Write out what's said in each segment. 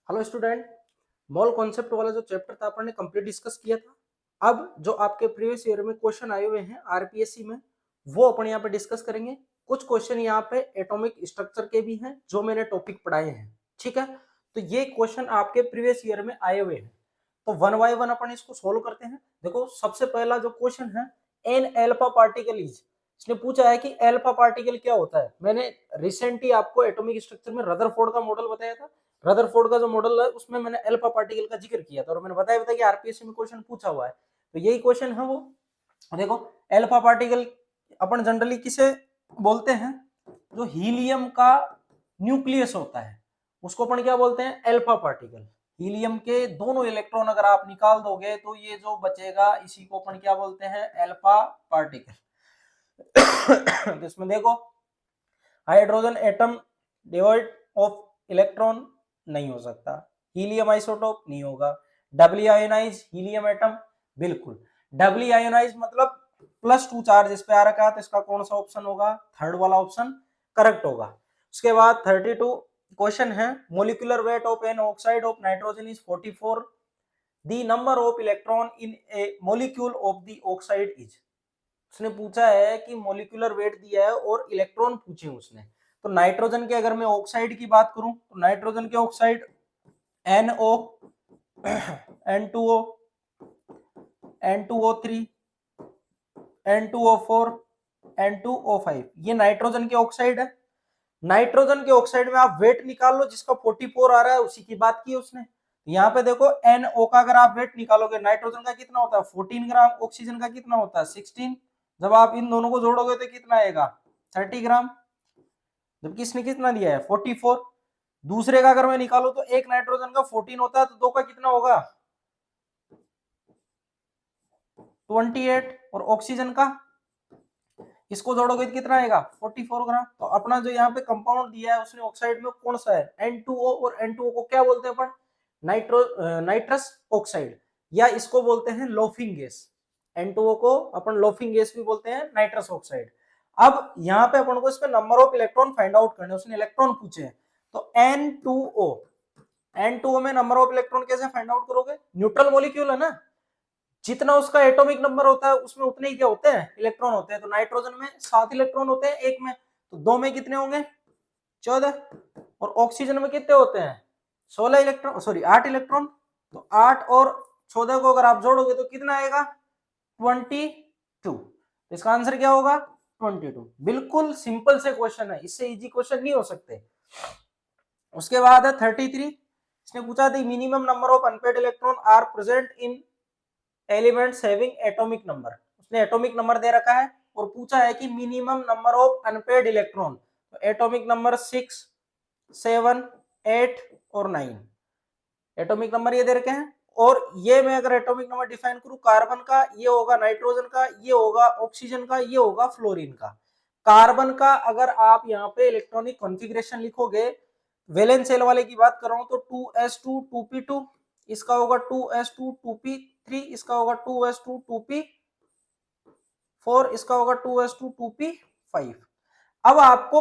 Hello student, mole concept वाला जो chapter था अपन ने कंप्लीट डिस्कस किया था। अब जो आपके प्रीवियस ईयर में क्वेश्चन आए हुए हैं आरपीएससी में वो अपन यहाँ पे डिस्कस करेंगे। कुछ क्वेश्चन यहाँ पे एटॉमिक स्ट्रक्चर के भी हैं जो मैंने टॉपिक पढ़ाए हैं, ठीक है। तो ये क्वेश्चन आपके प्रीवियस ईयर में आए हुए हैं, तो वन बाय वन अपन इसको सोल्व करते हैं। देखो सबसे पहला जो क्वेश्चन है, एन एल्फा पार्टिकल इज, इसने पूछा है कि एल्फा पार्टिकल क्या होता है। मैंने रिसेंटली आपको एटॉमिक स्ट्रक्चर में रदरफोर्ड का मॉडल बताया था। रदरफोर्ड का जो मॉडल है उसमें मैंने अल्फा पार्टिकल का जिक्र किया था और मैंने बताया कि आरपीएससी में क्वेश्चन पूछा हुआ है, तो यही क्वेश्चन है वो। देखो अल्फा पार्टिकल अपन जनरली किसे बोलते हैं, जो हीलियम का न्यूक्लियस होता है उसको अपन क्या बोलते हैं, अल्फा पार्टिकल। हीलियम के दोनों इलेक्ट्रॉन अगर आप निकाल दोगे तो ये जो बचेगा इसी को अपन क्या बोलते हैं, अल्फा पार्टिकल। इसमें देखो hydrogen atom devoid of electron नहीं हो सकता, हीलियम आइसोटोप नहीं होगा, डबली आयोनाइज हीलियम एटम बिल्कुल। डबली आयोनाइज मतलब +2 चार्ज इस पे आ रखा है, तो इसका कौन सा ऑप्शन होगा, थर्ड वाला ऑप्शन करेक्ट होगा। उसके बाद 32 क्वेश्चन है, molecular weight of an oxide of nitrogen is 44, the number of electron in a molecule of the oxide is. उसने पूछा है कि मोलिकुलर वेट दिया है और इलेक्ट्रॉन पूछे उसने। तो नाइट्रोजन के अगर मैं ऑक्साइड की बात करूं तो नाइट्रोजन के oxide NO, N2O, N2O3, N2O4, N2O5, ये नाइट्रोजन के ऑक्साइड है। नाइट्रोजन के ऑक्साइड में आप वेट निकाल लो, जिसका 44 आ रहा है उसी की बात की उसने। यहाँ पे देखो NO का अगर आप वेट निकालोगे, नाइट्रोजन का कितना होता है 14 ग्राम, ऑक्सीजन का कितना होता है 16, जब आप इन दोनों को जोड़ोगे तो कितना आएगा 30 ग्राम, जबकि इसने कितना दिया है 44। दूसरे का अगर मैं निकालू तो एक नाइट्रोजन का 14 होता है, तो दो का कितना होगा 28, और ऑक्सीजन का इसको जोड़ोगे तो कितना आएगा 44 ग्राम। तो अपना जो यहाँ पे कंपाउंड दिया है उसने ऑक्साइड में कौन सा है N2O, और N2O को क्या बोलते हैं अपन, नाइट्रस ऑक्साइड, या इसको बोलते हैं लोफिंग गैस। N2O को अपन लोफिंग गैस भी बोलते हैं, नाइट्रस ऑक्साइड। अब यहाँ पे अपन को इसमें number of electron find out करने, उसने इलेक्ट्रॉन पूछे हैं। तो N2O में नंबर ऑफ इलेक्ट्रॉन कैसे फाइंड आउट करोगे, न्यूट्रल मॉलिक्यूल है ना, जितना उसका एटॉमिक नंबर होता है उसमें उतने ही क्या होते हैं, इलेक्ट्रॉन होते हैं। तो नाइट्रोजन में 7 इलेक्ट्रॉन होते हैं एक में, तो 2 में कितने होंगे 14, और ऑक्सीजन में कितने होते हैं 16 इलेक्ट्रॉन, सॉरी 8 इलेक्ट्रॉन। तो 8 और 14 को अगर आप जोड़ोगे तो कितना आएगा 22। तो इसका आंसर क्या होगा 22। बिल्कुल सिंपल से क्वेश्चन है, इससे इजी क्वेश्चन नहीं हो सकते। उसके बाद है 33, इसने पूछा the minimum number of unpaid electron are present in elements having atomic number. उसने एटॉमिक नंबर दे रखा है और पूछा है कि minimum number of unpaid electron, तो एटॉमिक नंबर 6, 7, 8 और 9 एटॉमिक नंबर ये दे रखे हैं। और ये मैं अगर एटॉमिक नंबर डिफाइन करूं, कार्बन का ये होगा, नाइट्रोजन का ये होगा, ऑक्सीजन का ये होगा, फ्लोरीन का। कार्बन का अगर आप यहाँ पे इलेक्ट्रॉनिक कॉन्फ़िगरेशन लिखोगे, वैलेंस शेल वाले की बात कर रहा हूं, तो 2s2 2p2, इसका होगा 2s2 2p3, इसका होगा 2s2 2p4, इसका होगा 2s2 2p5। अब आपको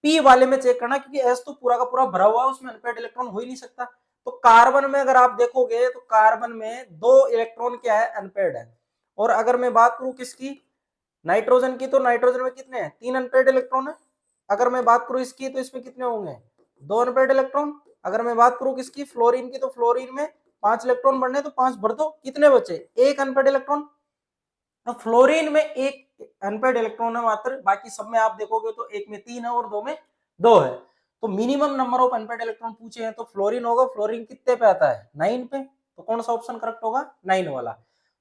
p वाले में चेक करना, क्योंकि s तो पूरा का पूरा भरा हुआ है, उसमें अनपेड इलेक्ट्रॉन हो ही नहीं सकता। तो कार्बन में अगर आप देखोगे तो कार्बन में 2 इलेक्ट्रॉन क्या है अनपेड है। और अगर मैं बात करूं किसकी, नाइट्रोजन की, तो नाइट्रोजन में कितने हैं 3 अनपेड इलेक्ट्रॉन है। अगर मैं बात करूं इसकी तो इसमें कितने होंगे 2 अनपेड इलेक्ट्रॉन। अगर मैं बात करूं किसकी, फ्लोरीन की, तो फ्लोरीन में 5 इलेक्ट्रॉन बढ़ने, तो 5 भर दो, कितने बचे 1 अनपेड इलेक्ट्रॉन। तो फ्लोरीन में 1 अनपेड इलेक्ट्रॉन है मात्र, बाकी सब में आप देखोगे तो एक में 3 है और 2 में 2 है। तो minimum number of unpaid electron पूछे हैं तो फ्लोरीन होगा, फ्लोरीन कितने पे आता है 9 पे, तो कौन सा ऑप्शन करेक्ट होगा 9 वाला।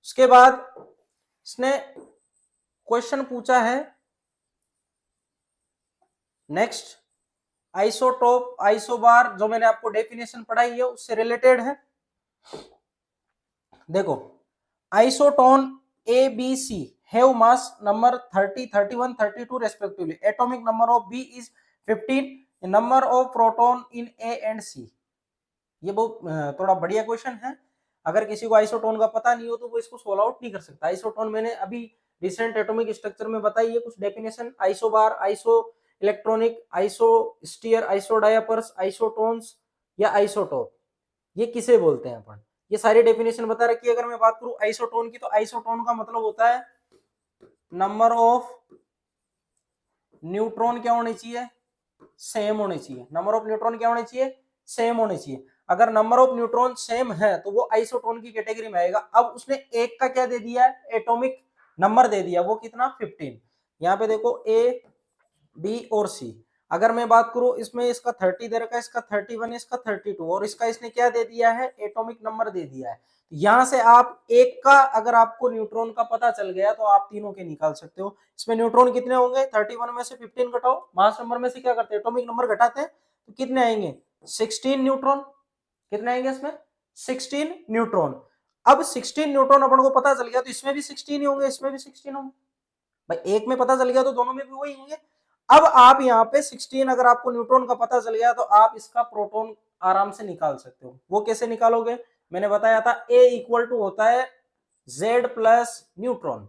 उसके बाद इसने क्वेश्चन पूछा है नेक्स्ट, आइसोटोप आइसोबार, जो मैंने आपको डेफिनेशन पढ़ाई है उससे रिलेटेड है। देखो isotone A B C have mass number 30, 31, 32 respectively, atomic number of B is 15, number of proton in A and C. ये बहुत थोड़ा बढ़िया क्वेश्चन है, अगर किसी को आइसोटोन का पता नहीं हो तो वो इसको सोल्व आउट नहीं कर सकता। आइसोटोन मैंने अभी रिसेंट एटॉमिक स्ट्रक्चर में बताई है कुछ definition, isobar, isoelectronic, isostere, isodiaphers, isotones या आइसोटोप। ये किसे बोलते हैं अपन, ये सारी डेफिनेशन बता रखी है। अगर मैं बात करूं आइसोटोन की, तो आइसोटोन का मतलब होता है नंबर ऑफ न्यूट्रॉन क्या होने चाहिए, सेम होने चाहिए। नंबर ऑफ न्यूट्रॉन क्या होने चाहिए, सेम होने चाहिए। अगर नंबर ऑफ न्यूट्रॉन सेम है तो वो आइसोटोन की कैटेगरी में आएगा। अब उसने एक का क्या दे दिया है, एटॉमिक नंबर दे दिया, वो कितना 15। यहाँ पे देखो ए बी और सी। अगर मैं बात करूं इसमें, इसका 30 दे रखा है, इसका 31, इसका 32, और इसका इसने क्या दे दिया है, एटॉमिक नंबर दे दिया है। यहां से आप एक का अगर आपको न्यूट्रॉन का पता चल गया तो आप तीनों के निकाल सकते हो। इसमें न्यूट्रॉन कितने होंगे, 31 में से 15 घटाओ, मास नंबर में से क्या करते हैं, एटॉमिक नंबर घटाते हैं, तो कितने आएंगे 16 न्यूट्रॉन। कितने आएंगे इसमें 16 न्यूट्रॉन। अब 16 न्यूट्रॉन अपन को पता चल गया तो इसमें भी 16 ही होंगे, इसमें भी 16 होंगे भाई। एक में पता चल गया तो दोनों में भी वही होंगे। अब आप यहाँ पे 16 अगर आपको न्यूट्रॉन का पता चल गया तो आप इसका प्रोटॉन आराम से निकाल सकते हो। वो कैसे निकालोगे, मैंने बताया था A इक्वल टू होता है Z प्लस न्यूट्रॉन।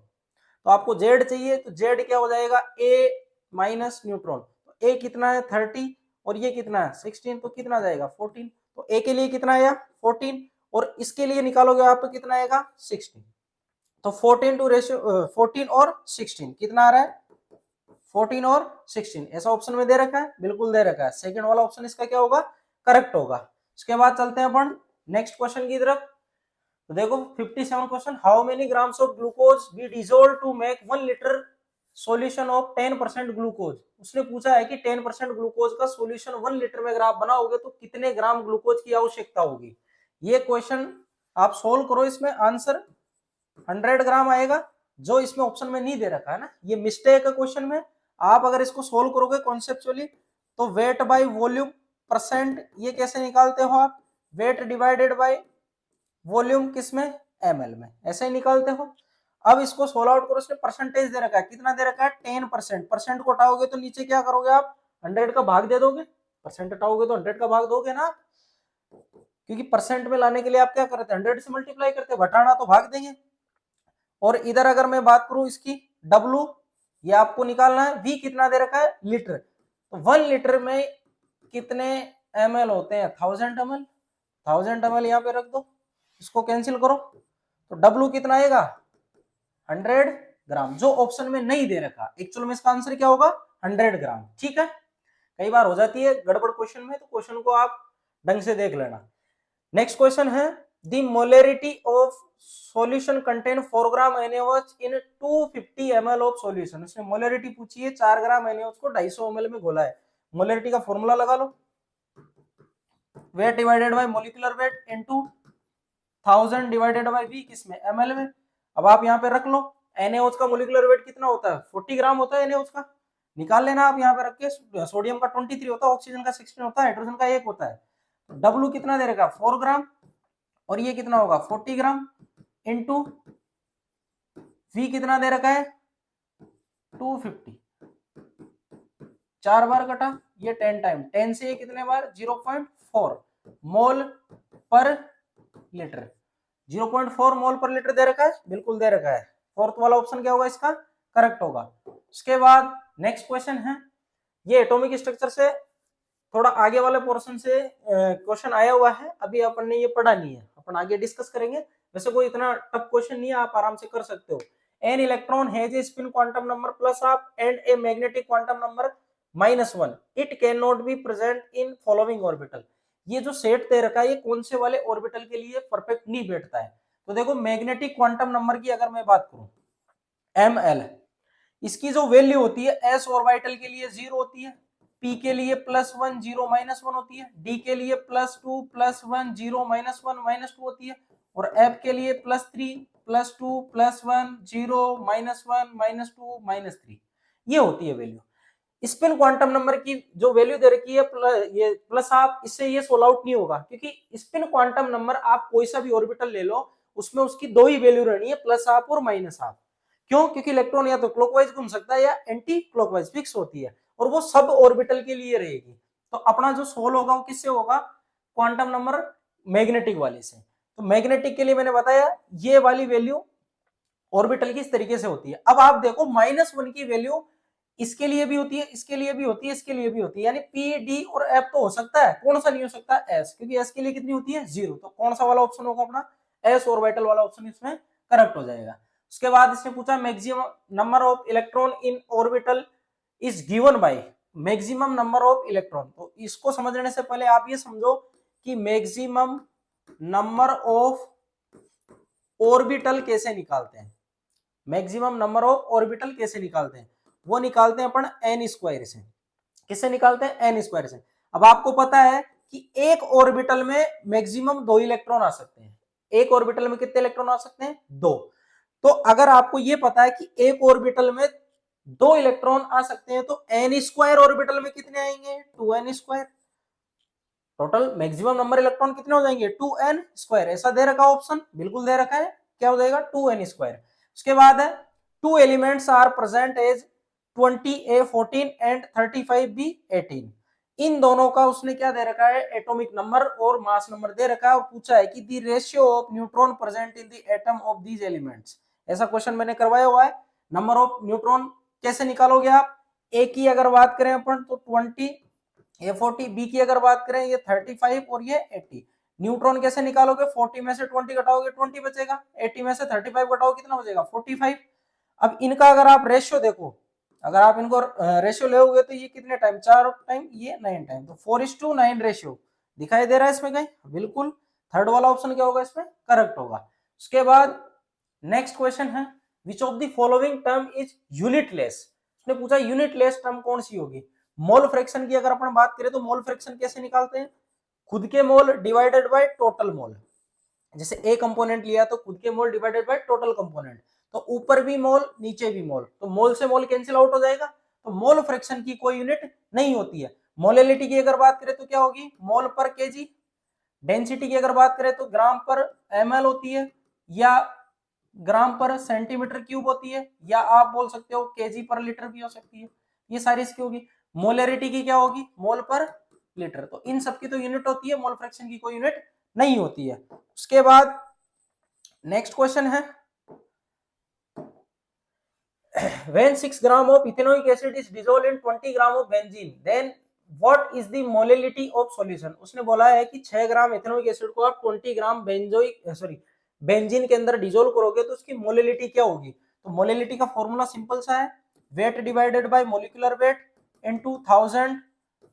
तो आपको Z चाहिए तो Z क्या हो जाएगा, A माइनस न्यूट्रॉन। तो A कितना है 30 और ये कितना है 16, तो कितना जाएगा 14। तो A के लिए कितना आया 14 और इसके लिए निकालोगे आप तो कितना आएगा 16। तो 14 टू रेशियो 14 और 16 कितना आ रहा है 14 और 16। ऐसा ऑप्शन में दे रखा है, बिल्कुल दे रखा है। सेकंड वाला ऑप्शन इसका क्या होगा, करेक्ट होगा। उसके बाद चलते हैं अपन नेक्स्ट क्वेश्चन की तरफ। तो देखो 57 question, how many grams of glucose be dissolve to make 1 litre solution of 10% glucose. उसने पूछा है कि 10% ग्लूकोज का सॉल्यूशन 1 लीटर में अगर आप बनाओगे तो कितने ग्राम ग्लूकोज की आवश्यकता होगी। ये क्वेश्चन आप सोल्व करो, इसमें आंसर 100 ग्राम आएगा। जो इसमें ऑप्शन में नहीं दे रखा है ना, ये मिस्टेक है क्वेश्चन में। आप अगर इसको सोल्व करोगे कॉन्सेप्चुअली तो वेट बाय वॉल्यूम परसेंट, ये कैसे निकालते हो आप, वेट डिवाइडेड बाय वॉल्यूम किसमें, एमएल में, ऐसे ही निकालते हो। अब इसको सोल्व आउट करो, इसने परसेंटेज दे रखा है, कितना दे रखा है 10%। परसेंट को हटाओगे तो नीचे क्या करोगे आप 100 का भाग दे दोगे, परसेंट हटाओगे तो 100 का भाग दोगे ना, क्योंकि परसेंट में लाने के लिए आप क्या करते हैं 100 से मल्टीप्लाई करते हैं, घटाना तो भाग देंगे। और इधर अगर मैं बात करूं इसकी W, ये आपको निकालना है, V कितना दे रखा है लीटर, तो 1 लीटर में कितने ml होते हैं 1000 ml। 1000 ml यहाँ पे रख दो, इसको कैंसिल करो तो W कितना आएगा 100 ग्राम, जो ऑप्शन में नहीं दे रखा। एक्चुअल में इसका आंसर क्या होगा 100 ग्राम। ठीक है, कई बार हो जाती है गड़बड़ क्वेश्चन में, तो क्वेश्चन को आप ढंग से देख लेना। नेक्स्ट क्वेश्चन है the molarity of solution contain 4 gram NaOH in 250 ml of solution. इसने मोलरिटी पूछी है, 4 ग्राम NaOH को 250 ml में घोला है। मोलरिटी का फॉर्मूला लगा लो, weight divided by molecular weight into 1000 divided by V किसमें ml में। अब आप यहाँ पे रख लो, NaOH का मॉलिक्यूलर वेट कितना होता है 40 ग्राम होता है NaOH का, निकाल लेना आप यहाँ पे रख के। सोडियम का 23 होता है, ऑक्सीजन का 16 होता है, हाइड्रोजन का 1 होता है। W कितना दे रखा 4 ग्राम और ये कितना होगा 40 ग्राम इंटू V कितना दे रखा है 250, 4 बार कटा, ये 10 टाइम, 10 से ये कितने बार 0.4 मोल पर लीटर। 0.4 मोल पर लीटर दे रखा है, बिल्कुल दे रखा है। फोर्थ वाला ऑप्शन क्या होगा इसका, करेक्ट होगा। उसके बाद नेक्स्ट क्वेश्चन है, ये एटॉमिक स्ट्रक्चर से थोड़ा आगे वाले पोर्शन से क्वेश्चन आया हुआ है, अभी अपन ने ये पढ़ा नहीं है, अपन आगे डिस्कस करेंगे। वैसे कोई इतना टफ क्वेश्चन नहीं है, आप आराम से कर सकते हो। An electron has a spin quantum number plus half and a magnetic quantum number -1, it can not be present in following orbital. ये जो सेट दे रखा है ये कौन से वाले ऑर्बिटल के लिए परफेक्ट नहीं बैठता है। तो देखो मैग्नेटिक क्वांटम नंबर की अगर मैं बात करूं ml, इसकी जो वैल्यू होती है s ऑर्बिटल के लिए 0 होती है, p के लिए +1 0 -1 होती है, d के लिए +2 +1 0 -1 -2 होती है, और f के लिए +3 +2 +1 0 -1 -2 -3 ये होती है वैल्यू। स्पिन क्वांटम नंबर की जो वैल्यू दे रखी है ये प्लस हाफ, इससे ये सोल्व आउट नहीं होगा, क्योंकि स्पिन क्वांटम नंबर आप कोई सा भी ऑर्बिटल ले लो उसमें उसकी दो ही वैल्यू रहनी है, प्लस हाफ और माइनस हाफ। क्यों, क्योंकि इलेक्ट्रॉन या तो क्लॉकवाइज घूम सकता है या एंटी क्लॉकवाइज, फिक्स होती है, और वो सब ऑर्बिटल के लिए रहेगी। तो अपना जो सोल्व होगा वो किससे होगा, क्वांटम नंबर मैग्नेटिक वाले से। तो मैग्नेटिक के लिए मैंने बताया ये वाली वैल्यू ऑर्बिटल की इस तरीके से होती है। अब आप देखो -1 की वैल्यू इसके लिए भी होती है, इसके लिए भी होती है, इसके लिए भी होती है, यानी पी डी और एफ तो हो सकता है, कौन सा नहीं हो सकता, एस, क्योंकि एस के लिए कितनी होती है 0, तो कौन सा वाला ऑप्शन होगा अपना, एस ऑर्बिटल वाला ऑप्शन इसमें करेक्ट हो जाएगा। उसके बाद इसने पूछा maximum number of electron in orbital is given by, maximum number of electron, तो इसको समझने से पहले आप ये समझो कि मैक्सिमम नंबर ऑफ ऑर्बिटल कैसे निकालते हैं, मैक्सिमम नंबर ऑफ ऑर्बिटल कैसे निकालते हैं, वो निकालते हैं अपन एन स्क्वायर से। किससे निकालते हैं, एन स्क्वायर से। अब आपको पता है कि एक ऑर्बिटल में मैक्सिमम 2 इलेक्ट्रॉन आ सकते हैं, एक ऑर्बिटल में कितने इलेक्ट्रॉन आ सकते हैं, 2। तो अगर आपको ये पता है कि एक ऑर्बिटल में 2 इलेक्ट्रॉन आ सकते हैं, तो एन स्क्वायर ऑर्बिटल में कितने आएंगे, 2n square, total maximum number electron कितने हो जाएंगे, 2n स्क्वायर, ऐसा दे रखा ऑप्शन, बिल्कुल दे रखा है, क्या हो जाएगा 2n स्क्वायर। उसके बाद है 2 elements are present as 20a14 and 35b18, इन दोनों का उसने क्या दे रखा है, एटॉमिक नंबर और मास नंबर दे रखा है, और पूछा है कि the ratio of neutron present in the atom of these elements, ऐसा क्वेश्चन मैंने करवाया हुआ है। नंबर ऑफ न्यूट्रॉन कैसे निकालोगे आप, ए की अगर बात करें अपन तो 20, ये 40, बी की अगर बात करें ये 35 और ये 80, न्यूट्रॉन कैसे निकालोगे, 40 में से 20 घटाओगे 20 बचेगा, 80 में से 35 घटाओ कितना बचेगा 45। अब इनका अगर आप रेशियो देखो, अगर आप इनको रेशियो लोगे तो ये कितने टाइम, 4 टाइम, ये 9 टाइम, तो 4:9 रेशियो दिखाई दे रहा है इसमें कहीं, बिल्कुल थर्ड वाला ऑप्शन क्या होगा इसमें करेक्ट होगा। उसके बाद नेक्स्ट क्वेश्चन है which of the following term is unitless, उसने पूछा यूनिटलेस टर्म कौन सी होगी। मोल फ्रैक्शन की अगर अपन बात करें तो मोल फ्रैक्शन कैसे निकालते हैं, खुद के मोल डिवाइडेड बाय टोटल मोल, जैसे ए कंपोनेंट लिया तो खुद के मोल डिवाइडेड बाय टोटल कंपोनेंट, तो ऊपर भी मोल नीचे भी मोल, तो मोल से मोल कैंसिल आउट हो जाएगा, तो मोल फ्रैक्शन की कोई यूनिट नहीं होती है। मोलेलिटी की अगर बात करें तो क्या होगी, मोल पर केजी, डेंसिटी की अगर बात करें तो ग्राम पर ml होती है, या ग्राम पर सेंटीमीटर क्यूब होती है, या आप बोल सकते हो केजी पर लीटर भी हो सकती है, ये सारी इसकी होगी। मोलरिटी की क्या होगी, मोल पर लीटर, तो इन सब की तो यूनिट होती है, मोल फ्रैक्शन की कोई यूनिट नहीं होती है। उसके बाद नेक्स्ट क्वेश्चन है when 6 gram of ethanoic acid is dissolved in 20 gram of benzene then what is the molality of solution, उसने बोला है कि 6 ग्राम इथेनोइक एसिड को आप 20 ग्राम बेंजीन के अंदर डिसोल्व करोगे तो उसकी मोलेलिटी क्या होगी, तो मोलेलिटी का फॉर्मूला सिंपल सा है, wait divided bye molecular weight into 1000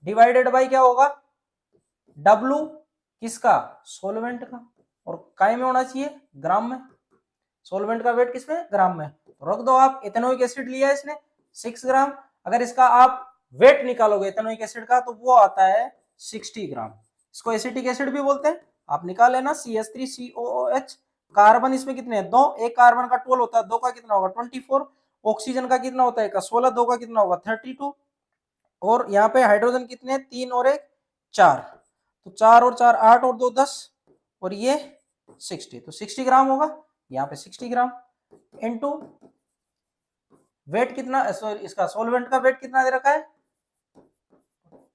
divided bye क्या होगा, W किसका, सॉल्वेंट का, और काय में होना चाहिए, ग्राम में, सॉल्वेंट का वेट किसमें, ग्राम में, रख दो आप। इथेनोइक एसिड लिया है इसने 6 ग्राम, अगर इसका आप वेट निकालोगे इथेनोइक एसिड का तो वो आता है 60 ग्राम, इसको एसिटिक एसिड भी बोलते हैं, आप निकाल लेना CH3COOH, कार्बन इसमें कितने हैं, 2, एक कार्बन का 12 होता है, 2 का कितना होगा 24, ऑक्सीजन का कितना होता है का 16, 2 का कितना होगा 32, और यहाँ पे हाइड्रोजन कितने, 3 और 1 4, तो 4 और 4 8 और 2 10, और ये 60, तो 60 ग्राम होगा, यहाँ पे 60 ग्राम इनटू वेट कितना, सॉरी इसका सॉल्वेंट का वेट कितना दे रखा है,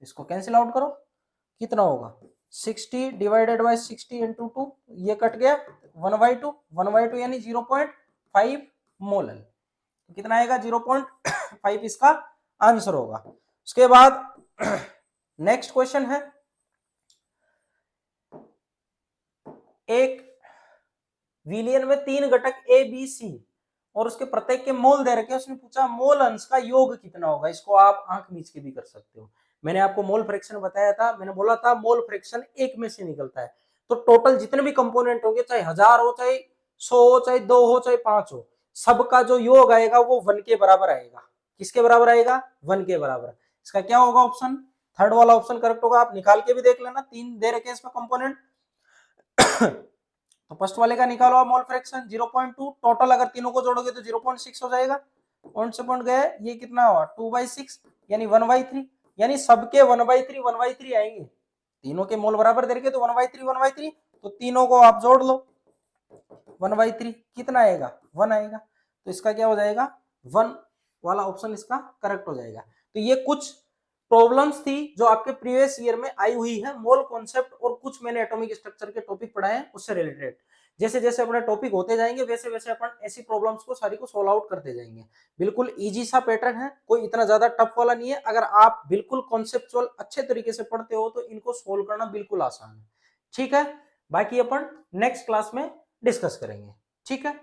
इसको कैंसिल आउट करो कितना होगा 60 डिवाइडेड बाय 60 इंटू 2, ये कट गया 1/2 यानी 0.5 मोल, तो कितना आएगा 0.5 इसका आंसर होगा। उसके बाद नेक्स्ट क्वेश्चन है एक विलियन में 3 घटक ए बी सी और उसके प्रत्येक के मोल दे रखे, उसने पूछा मोल अंश का योग कितना होगा, इसको आप आंख मीच के भी कर सकते हो, मैंने आपको मोल फ्रैक्शन बताया था, मैंने बोला था मोल फ्रैक्शन एक में से निकलता है, तो टोटल जितने भी कंपोनेंट होंगे चाहे 1000 हो, चाहे 100 हो, चाहे 2 हो, चाहे 5 हो, सबका जो योग आएगा वो 1 के बराबर आएगा, किसके बराबर आएगा 1 के बराबर, इसका क्या होगा ऑप्शन, थर्ड वाला ऑप्शन करेक्ट होगा, आप निकाल के भी देख लेना, 3 दे रखे इसमें कंपोनेंट तो फर्स्ट वाले का निकालो आप मोल फ्रैक्शन 0.2, टोटल अगर तीनों को जोड़ोगे तो 0.6 हो जाएगा, पॉइंट से पॉइंट गए, ये कितना हुआ 2/6 यानी 1/3, यानी सबके 1/3 आएंगे, तीनों के मोल बराबर दे रखे तो 1/3 तो तीनों को आप जोड़ लो 1/3 कितना आएगा 1 आएगा, तो इसका क्या हो जाएगा 1 वाला ऑप्शन इसका करेक्ट हो जाएगा। तो ये कुछ प्रॉब्लम्स थी जो आपके प्रीवियस ईयर में आई हुई है, मोल कॉन्सेप्ट और कुछ मैंने एटॉमिक स्ट्रक्चर के टॉपिक पढ़ाए हैं उससे रिलेटेड। जैसे जैसे अपने टॉपिक होते जाएंगे वैसे वैसे अपन ऐसी प्रॉब्लम्स को सारी को सोल्व आउट करते जाएंगे। बिल्कुल इजी सा पैटर्न है, कोई इतना ज्यादा टफ वाला नहीं है। अगर आप बिल्कुल कॉन्सेप्चुअल अच्छे तरीके से पढ़ते हो तो इनको सोल्व करना बिल्कुल आसान है। ठीक है, बाकी अपन नेक्स्ट क्लास में डिस्कस करेंगे। ठीक है।